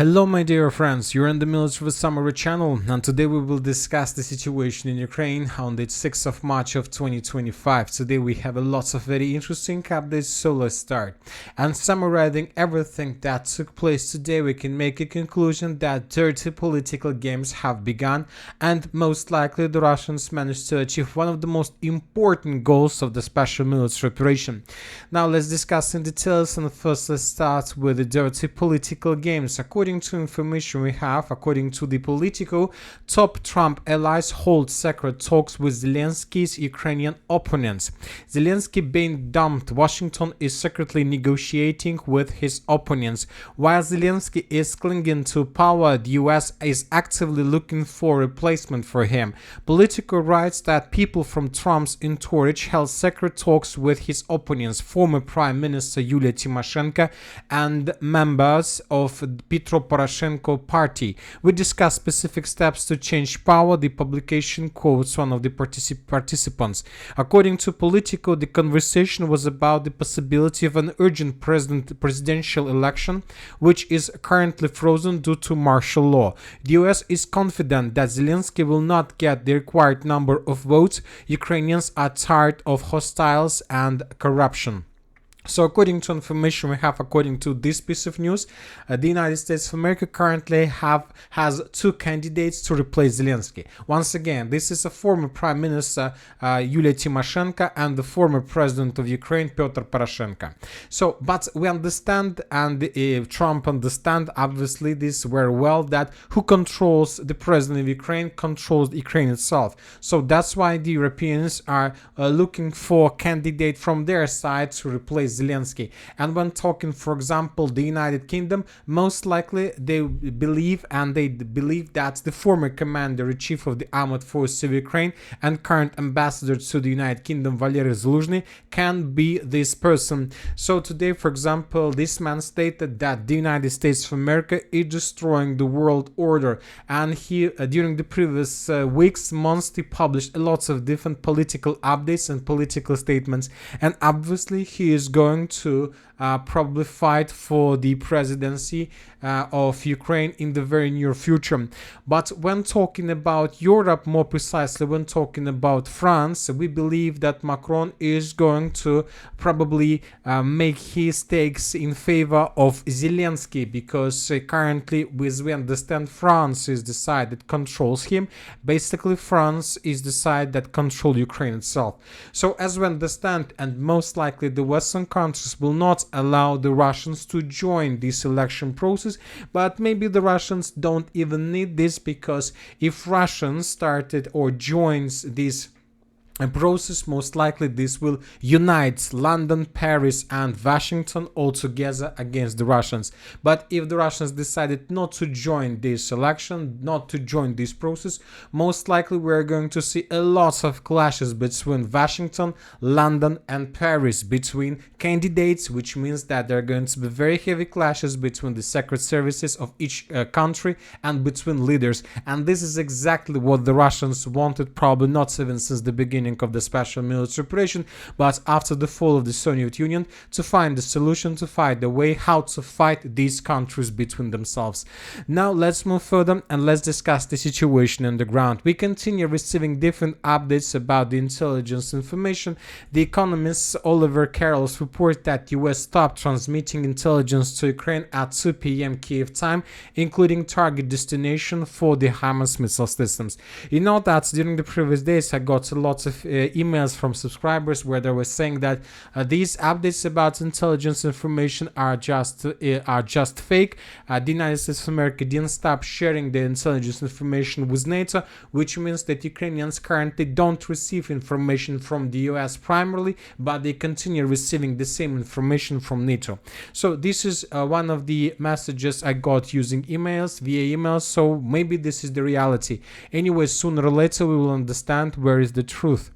Hello my dear friends, you're in the Military Summary channel, and today we will discuss the situation in Ukraine on the 6th of March of 2025. Today we have a lot of very interesting updates, so let's start. And summarizing everything that took place today, we can make a conclusion that dirty political games have begun, and most likely the Russians managed to achieve one of the most important goals of the special military operation. Now let's discuss in details, and first let's start with the dirty political games. According to information we have, according to the Politico, top Trump allies hold secret talks with Zelensky's Ukrainian opponents. Zelensky being dumped, Washington is secretly negotiating with his opponents. While Zelensky is clinging to power, the US is actively looking for a replacement for him. Politico writes that people from Trump's entourage held secret talks with his opponents, former Prime Minister Yulia Tymoshenko and members of Petro Poroshenko party. We discuss specific steps to change power. The publication quotes one of the participants. According to Politico, the conversation was about the possibility of an urgent presidential election, which is currently frozen due to martial law. The US is confident that Zelensky will not get the required number of votes. Ukrainians are tired of hostiles and corruption. So according to information we have, according to this piece of news, the United States of America currently has two candidates to replace Zelensky. Once again, this is a former Prime Minister Yulia Tymoshenko and the former President of Ukraine Petro Poroshenko. So, but we understand, and Trump understand obviously this very well, that who controls the President of Ukraine controls Ukraine itself. So that's why the Europeans are looking for a candidate from their side to replace Zelensky. And when talking, for example, the United Kingdom, most likely they believe that the former commander-in-chief of the armed forces of Ukraine and current ambassador to the United Kingdom, Valery Zelensky, can be this person. So today, for example, this man stated that the United States of America is destroying the world order, and he during the previous weeks, months, he published lots of different political updates and political statements, and obviously he is going to probably fight for the presidency of Ukraine in the very near future. But when talking about Europe, more precisely when talking about France, we believe that Macron is going to probably make his takes in favor of Zelensky, because currently, as we understand, France is the side that controls him. Basically, France is the side that controls Ukraine itself. So as we understand, and most likely the Western countries will not allow the Russians to join this election process, but maybe the Russians don't even need this, because if Russians started or joins this process, most likely this will unite London, Paris and Washington all together against the Russians. But if the Russians decided not to join this election, not to join this process, most likely we're going to see a lot of clashes between Washington, London and Paris, between candidates, which means that there are going to be very heavy clashes between the secret services of each country and between leaders. And this is exactly what the Russians wanted, probably not even since the beginning of the special military operation, but after the fall of the Soviet Union, to find the solution, to find the way how to fight these countries between themselves. Now let's move further and let's discuss the situation on the ground. We continue receiving different updates about the intelligence information. The Economist's Oliver Carroll's report that US stopped transmitting intelligence to Ukraine at 2 p.m. Kiev time, including target destination for the HIMARS missile systems. You know that during the previous days I got a lot of emails from subscribers where they were saying that these updates about intelligence information are just fake. The United States of America didn't stop sharing the intelligence information with NATO, which means that Ukrainians currently don't receive information from the US primarily, but they continue receiving the same information from NATO. So this is one of the messages I got using emails, via emails, so maybe this is the reality. Anyway, sooner or later we will understand where is the truth.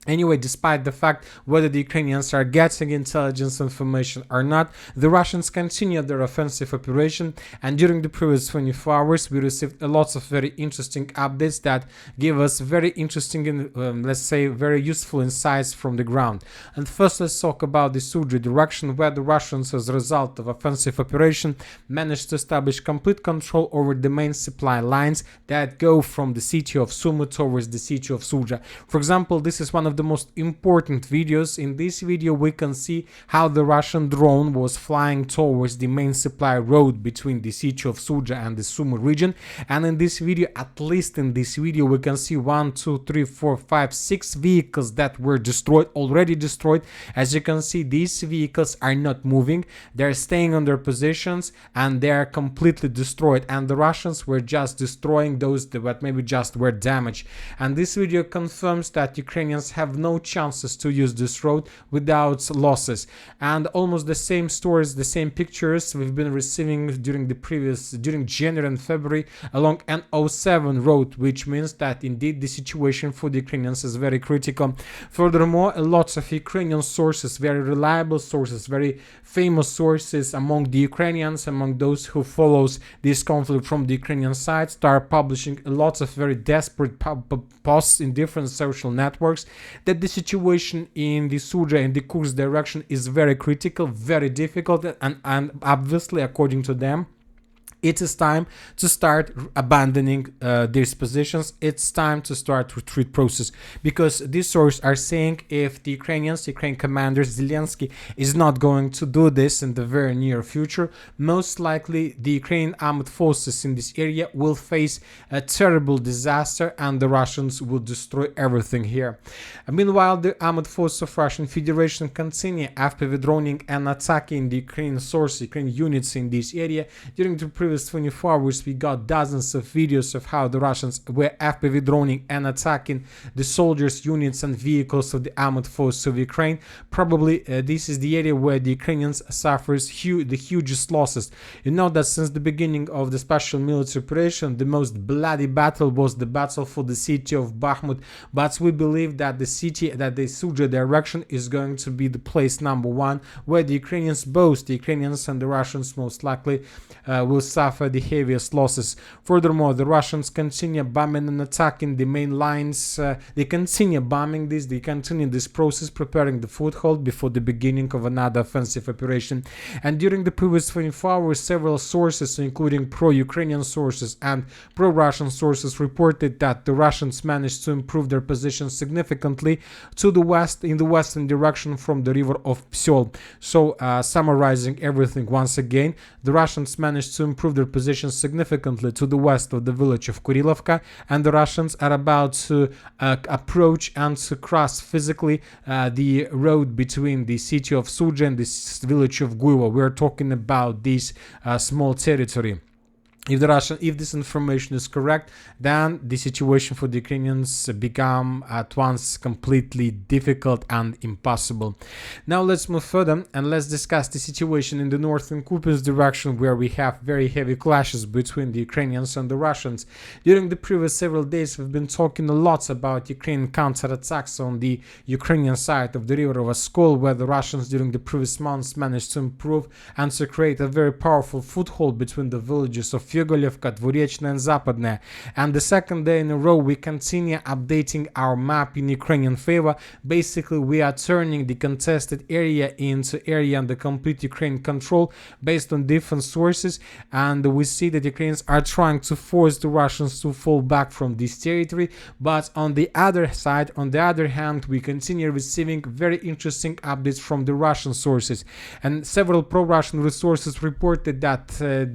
Anyway, despite the fact whether the Ukrainians are getting intelligence information or not, the Russians continue their offensive operation, and during the previous 24 hours we received a lot of very interesting updates that give us very interesting and let's say very useful insights from the ground. And first let's talk about the Sumy direction, where the Russians, as a result of offensive operation, managed to establish complete control over the main supply lines that go from the city of Sumy towards the city of Sumy. For example, this is one of the most important videos. In this video we can see how the Russian drone was flying towards the main supply road between the city of Sumy and the Sumy region, and in this video, at least in this video, we can see 1, 2, 3, 4, 5, 6 vehicles that were destroyed, already destroyed. As you can see, these vehicles are not moving, they're staying on their positions and they are completely destroyed, and the Russians were just destroying those that maybe just were damaged. And this video confirms that Ukrainians have no chances to use this road without losses. And almost the same stories, the same pictures we've been receiving during January and February along N07 road, which means that indeed the situation for the Ukrainians is very critical. Furthermore, a lot of Ukrainian sources, very reliable sources, very famous sources among the Ukrainians, among those who follows this conflict from the Ukrainian side, start publishing a lot of very desperate posts in different social networks that the situation in the Sumy and the Kursk direction is very critical, very difficult, and obviously, according to them, it is time to start abandoning these positions. It's time to start retreat process, because these sources are saying if the Ukrainian commander Zelensky is not going to do this in the very near future, most likely the Ukrainian armed forces in this area will face a terrible disaster and the Russians will destroy everything here. Meanwhile, the armed forces of Russian Federation continue after withdrawing and attacking the Ukrainian Ukrainian units in this area. During the previous 24 hours we got dozens of videos of how the Russians were after withdrawing and attacking the soldiers, units and vehicles of the armed forces of Ukraine. Probably this is the area where the Ukrainians suffers the hugest losses. You know that since the beginning of the special military operation, the most bloody battle was the battle for the city of Bakhmut, but we believe that the Sumy direction is going to be the place number one where the Ukrainians, both the Ukrainians and the Russians, most likely will suffer the heaviest losses. Furthermore, the Russians continue bombing and attacking the main lines. They continue bombing this, they continue this process, preparing the foothold before the beginning of another offensive operation. And during the previous 24 hours, several sources, including pro-Ukrainian sources and pro-Russian sources, reported that the Russians managed to improve their position significantly to the west, in the western direction from the river of Psol. So, summarizing everything once again, the Russians managed to improve their position significantly to the west of the village of Kurilovka, and the Russians are about to approach and to cross physically the road between the city of Sumy and the village of Guivo. We're talking about this small territory. If this information is correct, then the situation for the Ukrainians become at once completely difficult and impossible. Now let's move further and let's discuss the situation in the northern Kupiansk direction, where we have very heavy clashes between the Ukrainians and the Russians. During the previous several days, we've been talking a lot about Ukrainian counterattacks on the Ukrainian side of the river of Oskil, where the Russians during the previous months managed to improve and to create a very powerful foothold between the villages of Fyogolevka, Dvorechna and Zaporizhzhia. And the second day in a row we continue updating our map in Ukrainian favor. Basically, we are turning the contested area into area under complete Ukrainian control based on different sources, and we see that Ukrainians are trying to force the Russians to fall back from this territory. But on the other side, on the other hand, we continue receiving very interesting updates from the Russian sources, and several pro-Russian resources reported that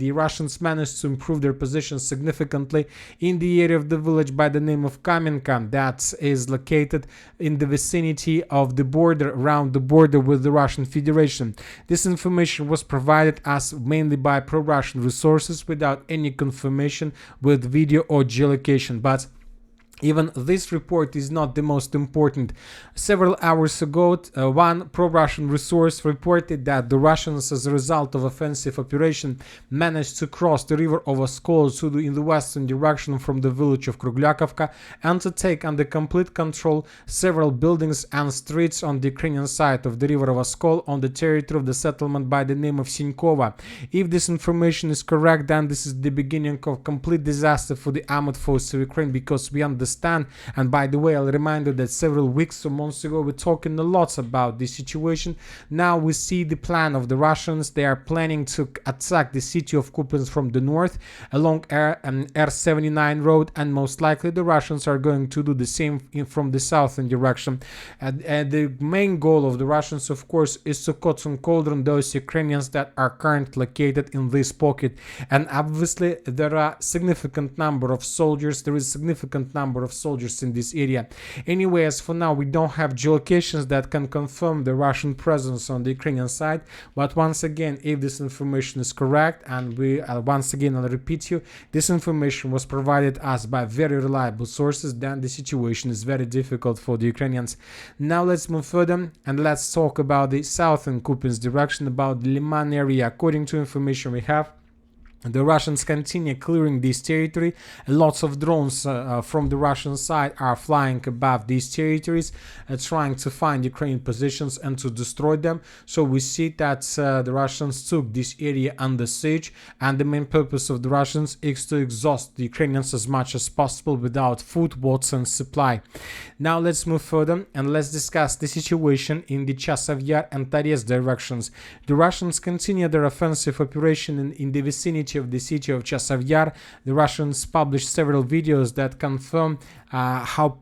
the Russians managed to improve their position significantly in the area of the village by the name of Kamenka, that is located in the vicinity of the border, around the border with the Russian Federation. This information was provided us mainly by pro-Russian resources without any confirmation with video or geolocation, but Even this report is not the most important. Several hours ago, one pro-Russian resource reported that the Russians, as a result of offensive operation, managed to cross the river of Oskil in the western direction from the village of Kruglyakivka and to take under complete control several buildings and streets on the Ukrainian side of the river of Oskil on the territory of the settlement by the name of Sinkova. If this information is correct, then this is the beginning of complete disaster for the armed forces of Ukraine, because we understand. And by the way, I'll remind you that several weeks or months ago we're talking a lot about this situation. Now we see the plan of the Russians. They are planning to attack the city of Kupiansk from the north along R79 road, and most likely the Russians are going to do the same from the southern direction. And the main goal of the Russians, of course, is to cut and cauldron those Ukrainians that are currently located in this pocket. And obviously there are significant number of soldiers. There is significant number of soldiers in this area. Anyway, as for now, we don't have geolocations that can confirm the Russian presence on the Ukrainian side. But once again, if this information is correct, and once again, I'll repeat you, this information was provided us by very reliable sources, then the situation is very difficult for the Ukrainians. Now let's move further and let's talk about the southern Kupiansk direction, about the Liman area. According to information we have, the Russians continue clearing this territory. Lots of drones from the Russian side are flying above these territories, trying to find Ukrainian positions and to destroy them. So we see that the Russians took this area under siege, and the main purpose of the Russians is to exhaust the Ukrainians as much as possible without food, water and supply. Now let's move further and let's discuss the situation in the Chasiv and Toretsk directions. The Russians continue their offensive operation in the vicinity of the city of Chasiv. The Russians published several videos that confirm how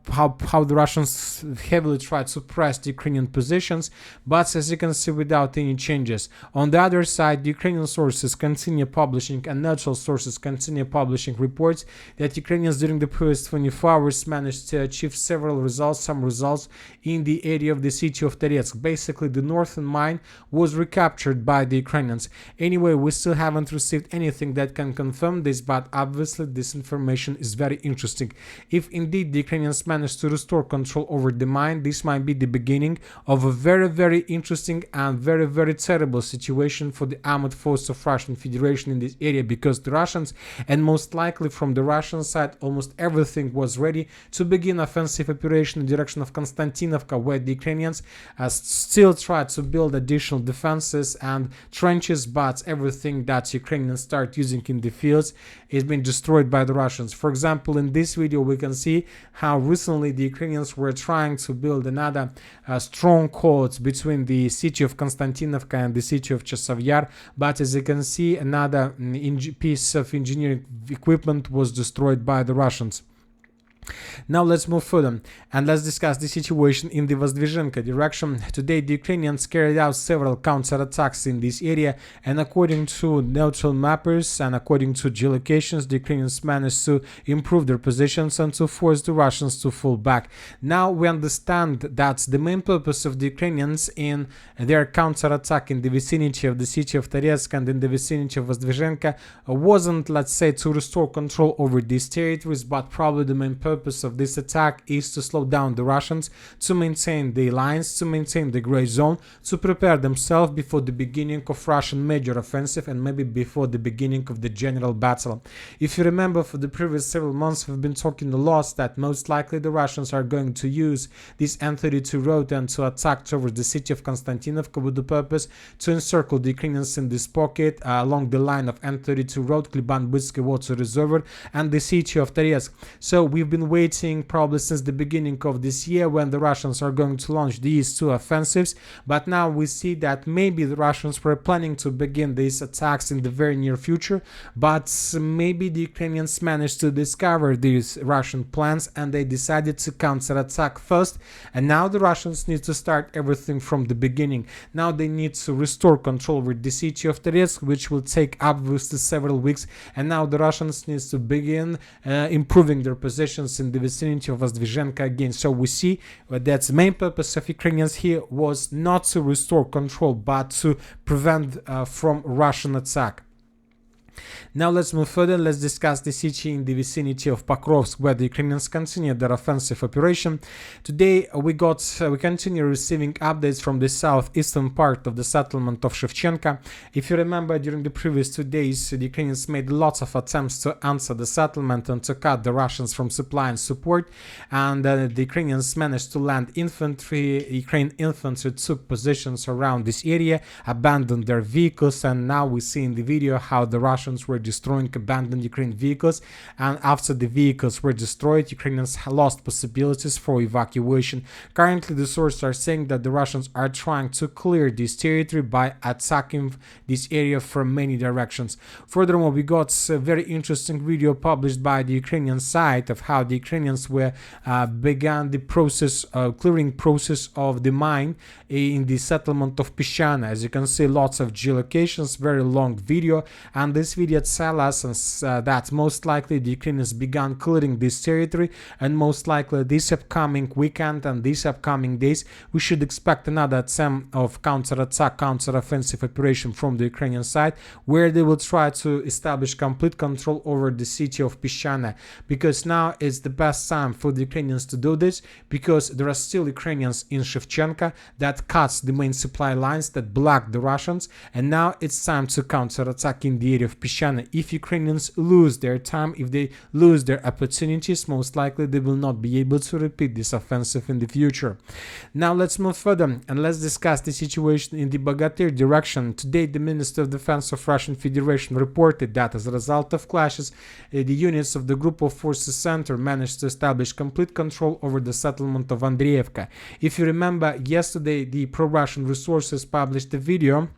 the Russians heavily tried to press the Ukrainian positions, but as you can see, without any changes. On the other side, the Ukrainian sources continue publishing, and neutral sources continue publishing reports that Ukrainians during the previous 24 hours managed to achieve some results in the area of the city of Toretsk. Basically, the northern mine was recaptured by the Ukrainians. Anyway, we still haven't received anything that can confirm this, but obviously this information is very interesting. If indeed the Ukrainians manage to restore control over the mine, this might be the beginning of a very, very interesting and very, very terrible situation for the armed force of Russian Federation in this area, because the Russians, and most likely from the Russian side, almost everything was ready to begin offensive operation in the direction of Konstantinovka, where the Ukrainians still try to build additional defenses and trenches, but everything that Ukrainians start using in the fields is being destroyed by the Russians. For example, in this video we can see how recently the Ukrainians were trying to build another stronghold between the city of Konstantinovka and the city of Chasiv, but as you can see, another piece of engineering equipment was destroyed by the Russians. Now let's move further and let's discuss the situation in the Zaporizhzhia direction. Today the Ukrainians carried out several counterattacks in this area, and according to neutral mappers and according to geolocations, the Ukrainians managed to improve their positions and to force the Russians to fall back. Now we understand that the main purpose of the Ukrainians in their counterattack in the vicinity of the city of Toretsk and in the vicinity of Zaporizhzhia wasn't, let's say, to restore control over these territories, but probably the main purpose of this attack is to slow down the Russians, to maintain the lines, to maintain the gray zone, to prepare themselves before the beginning of Russian major offensive and maybe before the beginning of the general battle. If you remember, for the previous several months we've been talking a lot that most likely the Russians are going to use this N32 road and to attack towards the city of Konstantinovka with the purpose to encircle the Ukrainians in this pocket along the line of N32 road, Kliban-Bytsky water reservoir and the city of Toretsk. So we've been waiting probably since the beginning of this year when the Russians are going to launch these two offensives, but now we see that maybe the Russians were planning to begin these attacks in the very near future, but maybe the Ukrainians managed to discover these Russian plans and they decided to counterattack first, and now the Russians need to start everything from the beginning. Now they need to restore control over the city of Toretsk, which will take obviously several weeks, and now the Russians need to begin improving their positions in the vicinity of Zaporizhzhia again. So we see that the main purpose of Ukrainians here was not to restore control but to prevent from Russian attack. Now let's move further. Let's discuss the city in the vicinity of Pokrovsk, where the Ukrainians continue their offensive operation. Today we continue receiving updates from the southeastern part of the settlement of Shevchenka. If you remember, during the previous 2 days, the Ukrainians made lots of attempts to answer the settlement and to cut the Russians from supplying support, and the Ukrainians managed to land infantry. Ukraine infantry took positions around this area, abandoned their vehicles, and now we see in the video how the Russians were destroying abandoned Ukrainian vehicles, and after the vehicles were destroyed, Ukrainians lost possibilities for evacuation. Currently, the sources are saying that the Russians are trying to clear this territory by attacking this area from many directions. Furthermore, we got a very interesting video published by the Ukrainian side of how the Ukrainians began the clearing process of the mine in the settlement of Pishana. As you can see, lots of geolocations, very long video, and this video tells us that most likely the Ukrainians began clearing this territory, and most likely this upcoming weekend and these upcoming days we should expect another attempt of counter-offensive operation from the Ukrainian side, where they will try to establish complete control over the city of Pishana, because now is the best time for the Ukrainians to do this, because there are still Ukrainians in Shevchenka that cuts the main supply lines that block the Russians, and now it's time to counter-attack in the area of Pishana. If Ukrainians lose their time, if they lose their opportunities, most likely they will not be able to repeat this offensive in the future. Now let's move further and let's discuss the situation in the Bogatyr direction. Today, the Minister of Defense of Russian Federation reported that as a result of clashes, the units of the Group of Forces Center managed to establish complete control over the settlement of Andreevka. If you remember, yesterday the pro-Russian resources published a video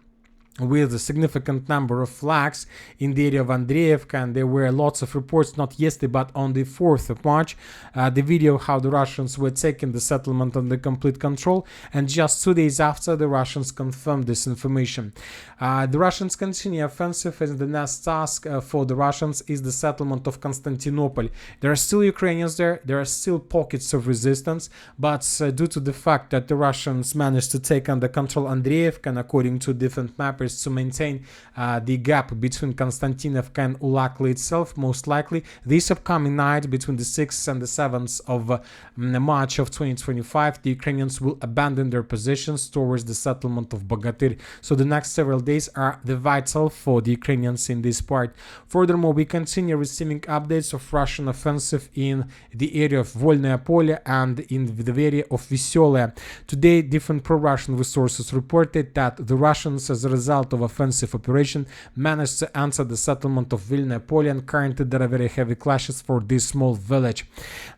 with a significant number of flags in the area of Andreevka, and there were lots of reports, not yesterday but on the 4th of March, the video how the Russians were taking the settlement under complete control, and just 2 days after the Russians confirmed this information. The Russians continue offensive, and the next task for the Russians is the settlement of Constantinople. There are still Ukrainians there are still pockets of resistance, but due to the fact that the Russians managed to take under control Andreevka, and according to different mappers, to maintain the gap between Konstantinovka and Ulakli itself, most likely this upcoming night between the 6th and the 7th of March of 2025, the Ukrainians will abandon their positions towards the settlement of Bogatyr. So the next several days are the vital for the Ukrainians in this part. Furthermore, we continue receiving updates of Russian offensive in the area of Volnaya Polye and in the area of Veselaya. Today, different pro-Russian resources reported that the Russians, as a result of offensive operation, managed to enter the settlement of Volnaya Polye, and currently there are very heavy clashes for this small village.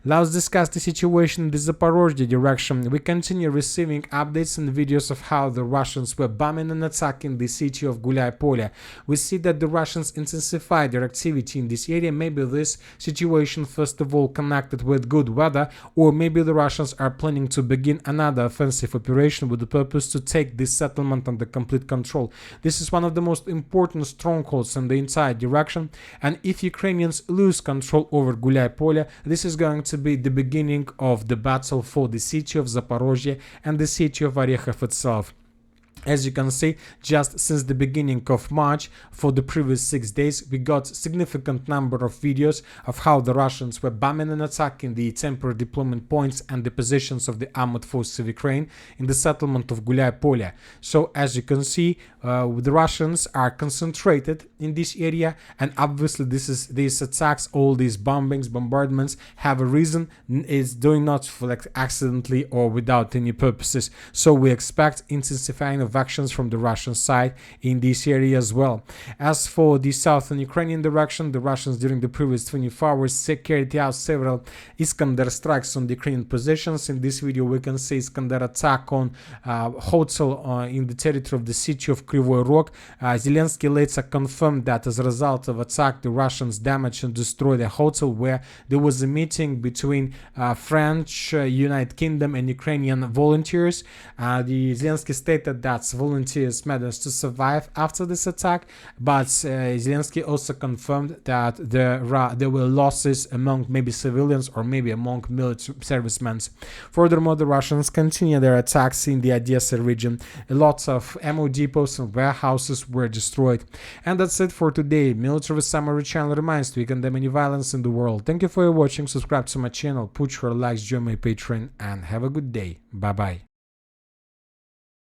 Let's discuss the situation in the Zaporizhzhia direction. We continue receiving updates and videos of how the Russians were bombing and attacking the city of Gulay Polye. We see that the Russians intensified their activity in this area. Maybe this situation first of all connected with good weather, or maybe the Russians are planning to begin another offensive operation with the purpose to take this settlement under complete control. This is one of the most important strongholds in the entire direction, and if Ukrainians lose control over Gulay Polye, this is going to be the beginning of the battle for the city of Zaporizhzhia and the city of Orekhov itself. As you can see, just since the beginning of March, for the previous 6 days, we got significant number of videos of how the Russians were bombing and attacking the temporary deployment points and the positions of the armored forces of Ukraine in the settlement of Gulay Polye. So as you can see, the Russians are concentrated in this area, and obviously these attacks, all these bombardments have a reason. It's doing not for accidentally or without any purposes. So we expect intensifying of actions from the Russian side in this area as well. As for the southern Ukrainian direction, the Russians during the previous 24 hours carried out several Iskander strikes on the Ukrainian positions. In this video we can see Iskander attack on hotel in the territory of the city of Kryvyi Rog. Zelensky later confirmed that as a result of attack, the Russians damaged and destroyed a hotel where there was a meeting between French, United Kingdom and Ukrainian volunteers. The Zelensky stated that that volunteers managed to survive after this attack, but Zelensky also confirmed that there were losses among maybe civilians or maybe among military servicemen. Furthermore, the Russians continue their attacks in the Odessa region. A lot of ammo depots and warehouses were destroyed. And that's it for today. Military Summary channel reminds we condemn any violence in the world. Thank you for watching, subscribe to my channel, put your likes, join my Patreon, and have a good day. Bye bye.